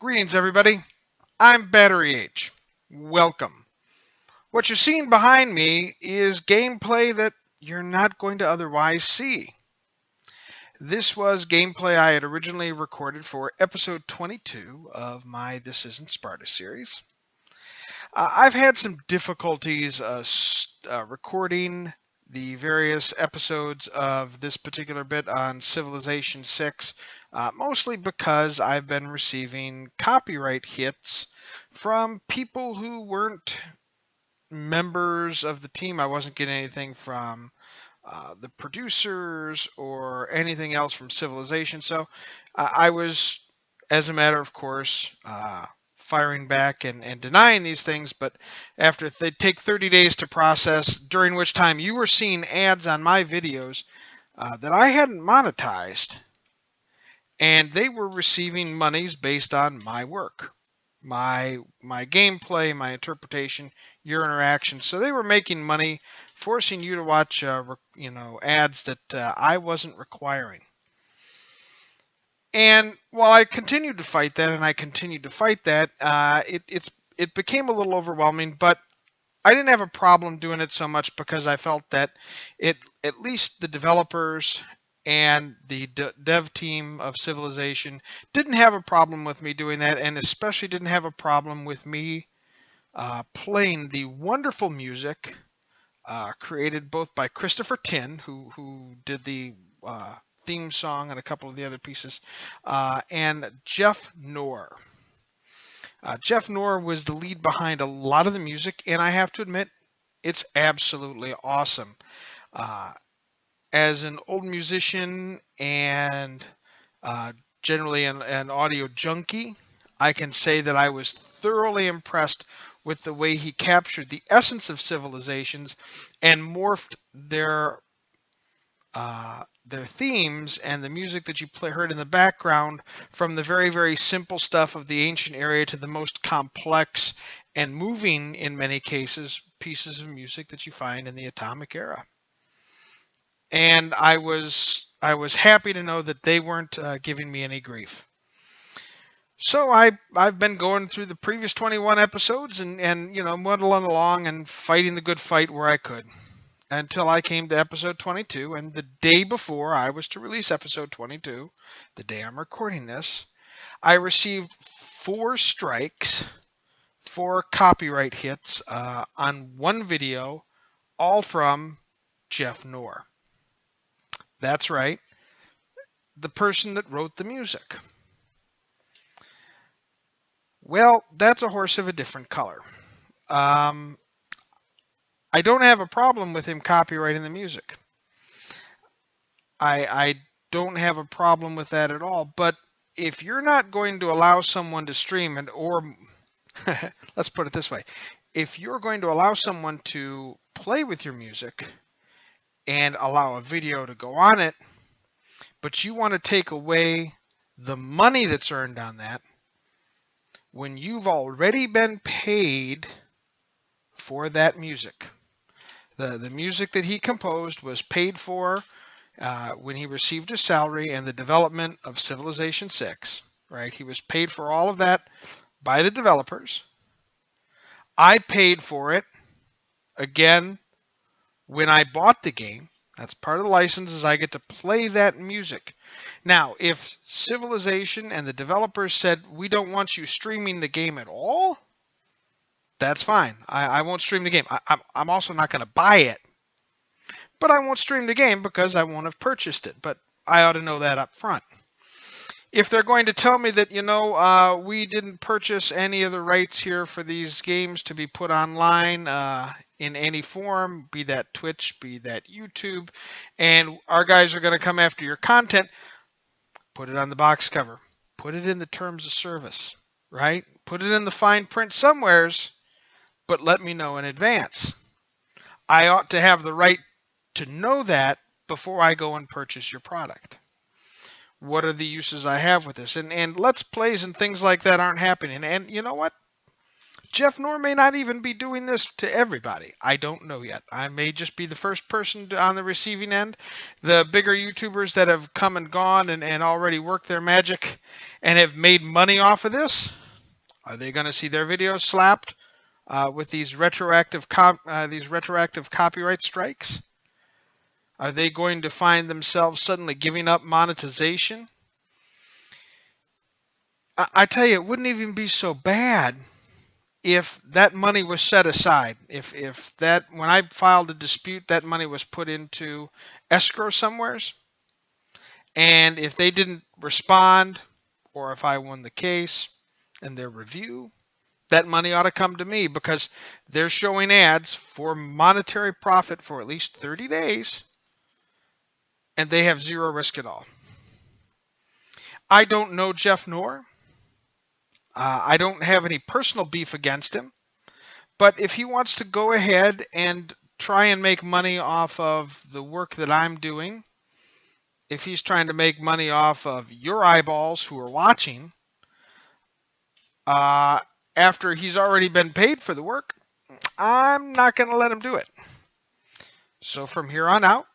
Greetings, everybody. I'm Battery H. Welcome. What you're seeing behind me is gameplay that you're not going to otherwise see. This was gameplay I had originally recorded for episode 22 of my This Isn't Sparta series. I've had some difficulties recording the various episodes of this particular bit on Civilization 6, mostly because I've been receiving copyright hits from people who weren't members of the team. I wasn't getting anything from the producers or anything else from Civilization. So I was, as a matter of course, firing back and denying these things. But after they take 30 days to process, during which time you were seeing ads on my videos that I hadn't monetized, and they were receiving monies based on my work, my gameplay, my interpretation, your interaction. So they were making money, forcing you to watch ads that I wasn't requiring. And while I continued to fight that, it became a little overwhelming. But I didn't have a problem doing it so much because I felt that at least the developers and the dev team of Civilization didn't have a problem with me doing that, and especially didn't have a problem with me playing the wonderful music created both by Christopher Tin, who did the theme song and a couple of the other pieces, and Jeff Knorr. Jeff Knorr was the lead behind a lot of the music, and I have to admit, it's absolutely awesome. As an old musician and generally an audio junkie, I can say that I was thoroughly impressed with the way he captured the essence of Civilizations and morphed their themes and the music that you heard in the background from the very, very simple stuff of the ancient area to the most complex and moving, in many cases, pieces of music that you find in the Atomic Era. And I was happy to know that they weren't giving me any grief. So I've been going through the previous 21 episodes and muddling along and fighting the good fight where I could, until I came to episode 22. And the day before I was to release episode 22, the day I'm recording this, I received 4 strikes, 4 copyright hits on one video, all from Jeff Knorr. That's right, the person that wrote the music. Well, that's a horse of a different color. I don't have a problem with him copyrighting the music. I don't have a problem with that at all. But if you're not going to allow someone to stream it, or let's put it this way, if you're going to allow someone to play with your music and allow a video to go on it, but you want to take away the money that's earned on that, when you've already been paid for that music. The music that he composed was paid for when he received his salary and the development of Civilization 6. Right? He was paid for all of that by the developers. I paid for it, again, when I bought the game. That's part of the license, is I get to play that music. Now, if Civilization and the developers said, we don't want you streaming the game at all, that's fine. I won't stream the game. I'm also not going to buy it. But I won't stream the game because I won't have purchased it. But I ought to know that up front. If they're going to tell me that, we didn't purchase any of the rights here for these games to be put online in any form, be that Twitch, be that YouTube, and our guys are going to come after your content, put it on the box cover. Put it in the terms of service, right? Put it in the fine print somewheres, but let me know in advance. I ought to have the right to know that before I go and purchase your product. What are the uses I have with this? And Let's Plays and things like that aren't happening. And you know what? Jeff Noor may not even be doing this to everybody. I don't know yet. I may just be the first person on the receiving end. The bigger YouTubers that have come and gone and already worked their magic and have made money off of this, are they going to see their videos slapped with these retroactive copyright strikes? Are they going to find themselves suddenly giving up monetization? I tell you, it wouldn't even be so bad if that money was set aside. If that, when I filed a dispute, that money was put into escrow somewheres, and if they didn't respond, or if I won the case and their review, that money ought to come to me, because they're showing ads for monetary profit for at least 30 days, and they have zero risk at all. I don't know Jeff Noor. I don't have any personal beef against him, but if he wants to go ahead and try and make money off of the work that I'm doing, if he's trying to make money off of your eyeballs who are watching, after he's already been paid for the work, I'm not going to let him do it. So from here on out,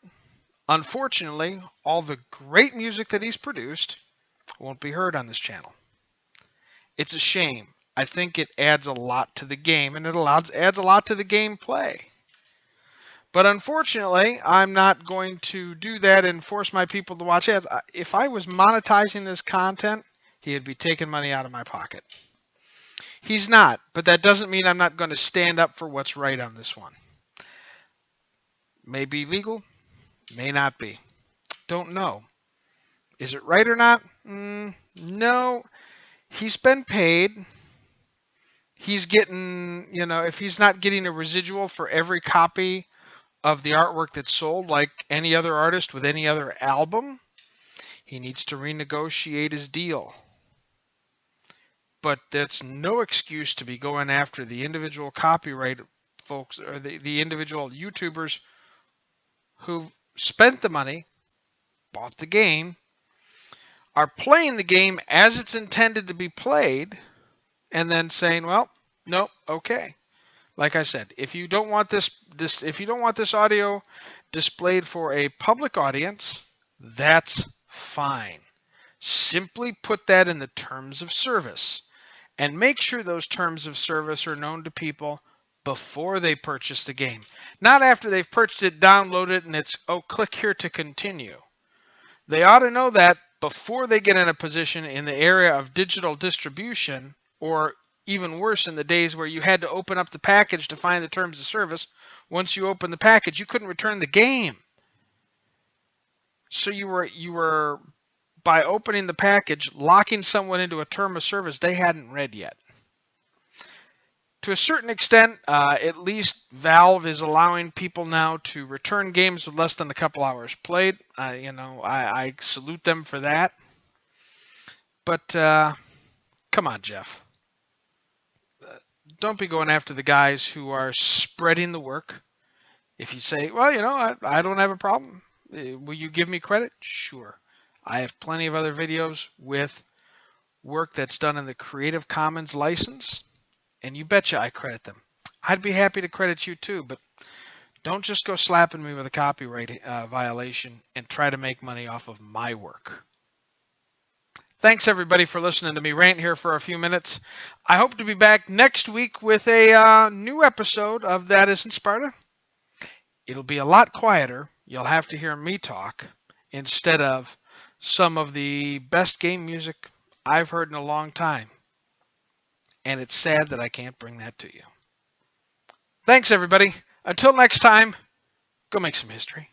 unfortunately, all the great music that he's produced won't be heard on this channel. It's a shame. I think it adds a lot to the game, and it adds a lot to the gameplay. But unfortunately, I'm not going to do that and force my people to watch ads. If I was monetizing this content, he'd be taking money out of my pocket. He's not, but that doesn't mean I'm not going to stand up for what's right on this one. May be legal, may not be. Don't know. Is it right or not? No. He's been paid. He's getting, if he's not getting a residual for every copy of the artwork that's sold, like any other artist with any other album, he needs to renegotiate his deal. But that's no excuse to be going after the individual copyright folks, or the individual YouTubers who've spent the money, bought the game, are playing the game as it's intended to be played, and then saying, well, no, okay. Like I said, if you don't want this audio displayed for a public audience, that's fine. Simply put that in the terms of service, and make sure those terms of service are known to people before they purchase the game. Not after they've purchased it, download it, and it's, oh, click here to continue. They ought to know that before they get in a position in the area of digital distribution, or even worse, in the days where you had to open up the package to find the terms of service. Once you opened the package, you couldn't return the game. So you were by opening the package, locking someone into a term of service they hadn't read yet. To a certain extent, at least Valve is allowing people now to return games with less than a couple hours played. I salute them for that. But come on, Jeff. Don't be going after the guys who are spreading the work. If you say, well, I don't have a problem. Will you give me credit? Sure. I have plenty of other videos with work that's done in the Creative Commons license, and you betcha I credit them. I'd be happy to credit you too, but don't just go slapping me with a copyright violation and try to make money off of my work. Thanks, everybody, for listening to me rant here for a few minutes. I hope to be back next week with a new episode of That Isn't Sparta. It'll be a lot quieter. You'll have to hear me talk instead of some of the best game music I've heard in a long time. And it's sad that I can't bring that to you. Thanks, everybody. Until next time, go make some history.